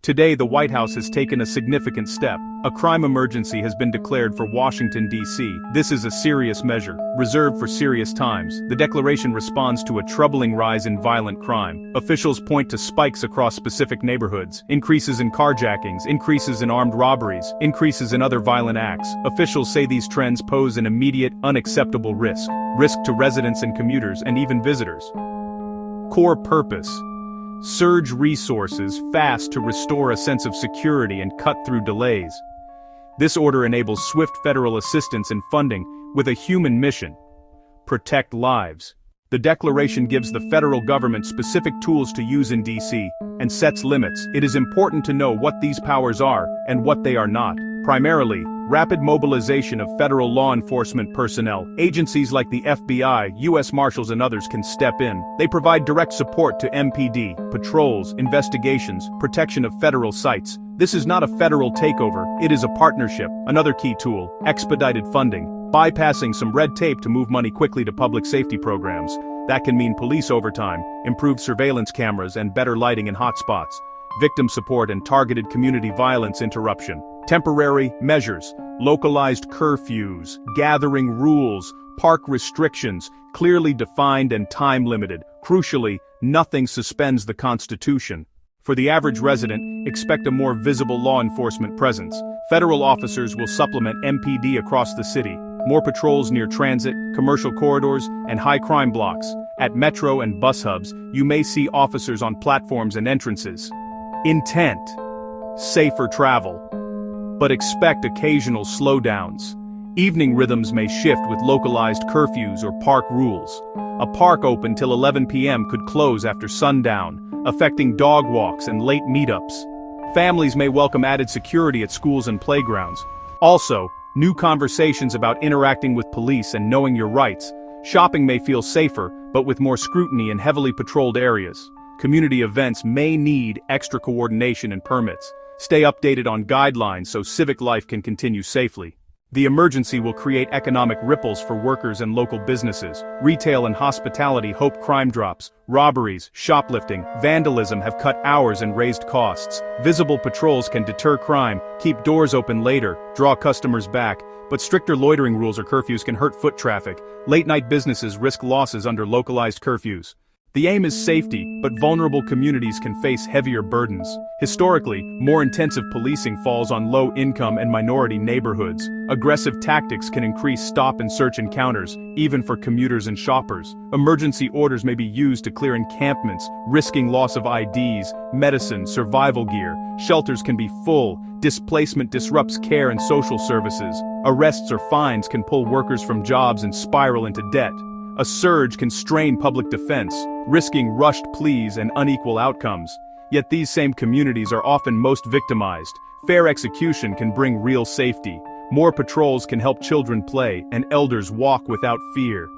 Today, the White House has taken a significant step. A crime emergency has been declared for Washington, D.C. This is a serious measure, reserved for serious times. The declaration responds to a troubling rise in violent crime. Officials point to spikes across specific neighborhoods, increases in carjackings, increases in armed robberies, increases in other violent acts. Officials say these trends pose an immediate, unacceptable risk to residents and commuters, and even visitors. Core purpose: surge resources fast to restore a sense of security and cut through delays. This order enables swift federal assistance and funding with a human mission: protect lives. The declaration gives the federal government specific tools to use in D.C. and sets limits. It is important to know what these powers are and what they are not. Primarily, rapid mobilization of federal law enforcement personnel. Agencies like the FBI, U.S. Marshals and others can step in. They provide direct support to MPD, patrols, investigations, protection of federal sites. This is not a federal takeover, it is a partnership. Another key tool: expedited funding. Bypassing some red tape to move money quickly to public safety programs. That can mean police overtime, improved surveillance cameras and better lighting in hotspots. Victim support and targeted community violence interruption. Temporary measures, localized curfews, gathering rules, park restrictions, clearly defined and time-limited. Crucially, nothing suspends the Constitution. For the average resident, expect a more visible law enforcement presence. Federal officers will supplement MPD across the city. More patrols near transit, commercial corridors, and high-crime blocks. At metro and bus hubs, you may see officers on platforms and entrances. Intent: safer travel. But expect occasional slowdowns. Evening rhythms may shift with localized curfews or park rules. A park open till 11 p.m. could close after sundown, affecting dog walks and late meetups. Families may welcome added security at schools and playgrounds. Also, new conversations about interacting with police and knowing your rights. Shopping may feel safer, but with more scrutiny in heavily patrolled areas. Community events may need extra coordination and permits. Stay updated on guidelines so civic life can continue safely. The emergency will create economic ripples for workers and local businesses. Retail and hospitality hope crime drops. Robberies, shoplifting, vandalism have cut hours and raised costs. Visible patrols can deter crime, keep doors open later, draw customers back. But stricter loitering rules or curfews can hurt foot traffic. Late-night businesses risk losses under localized curfews. The aim is safety, but vulnerable communities can face heavier burdens. Historically, more intensive policing falls on low-income and minority neighborhoods. Aggressive tactics can increase stop-and-search encounters, even for commuters and shoppers. Emergency orders may be used to clear encampments, risking loss of IDs, medicine, survival gear. Shelters can be full. Displacement disrupts care and social services. Arrests or fines can pull workers from jobs and spiral into debt. A surge can strain public defense, risking rushed pleas and unequal outcomes. Yet these same communities are often most victimized. Fair execution can bring real safety. More patrols can help children play and elders walk without fear.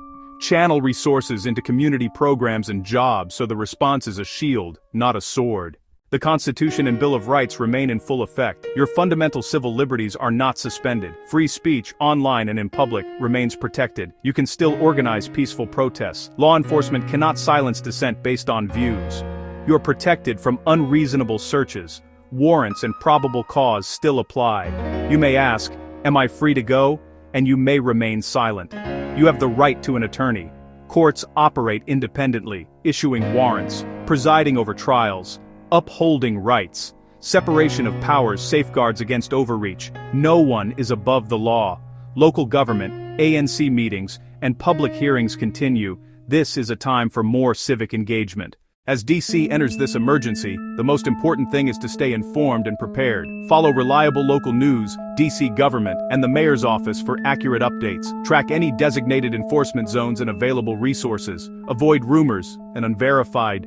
Channel resources into community programs and jobs so the response is a shield, not a sword. The Constitution and Bill of Rights remain in full effect. Your fundamental civil liberties are not suspended. Free speech, online and in public, remains protected. You can still organize peaceful protests. Law enforcement cannot silence dissent based on views. You are protected from unreasonable searches. Warrants and probable cause still apply. You may ask, "Am I free to go?" And you may remain silent. You have the right to an attorney. Courts operate independently, issuing warrants, presiding over trials, upholding rights. Separation of powers safeguards against overreach. No one is above the law. Local government, ANC meetings, and public hearings continue. This is a time for more civic engagement. As DC enters this emergency, the most important thing is to stay informed and prepared. Follow reliable local news, DC government, and the mayor's office for accurate updates. Track any designated enforcement zones and available resources. Avoid rumors and unverified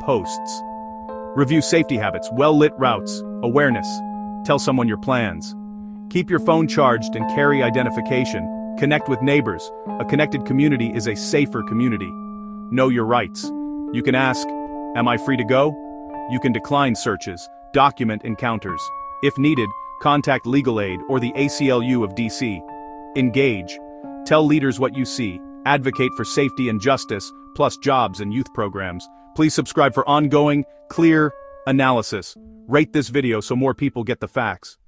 posts. Review safety habits, well-lit routes, awareness. Tell someone your plans. Keep your phone charged and carry identification. Connect with neighbors. A connected community is a safer community. Know your rights. You can ask, "Am I free to go?" You can decline searches, document encounters. If needed, contact legal aid or the ACLU of DC. Engage. Tell leaders what you see. Advocate for safety and justice, plus jobs and youth programs. Please subscribe for ongoing, clear, Analysis. Rate this video so more people get the facts.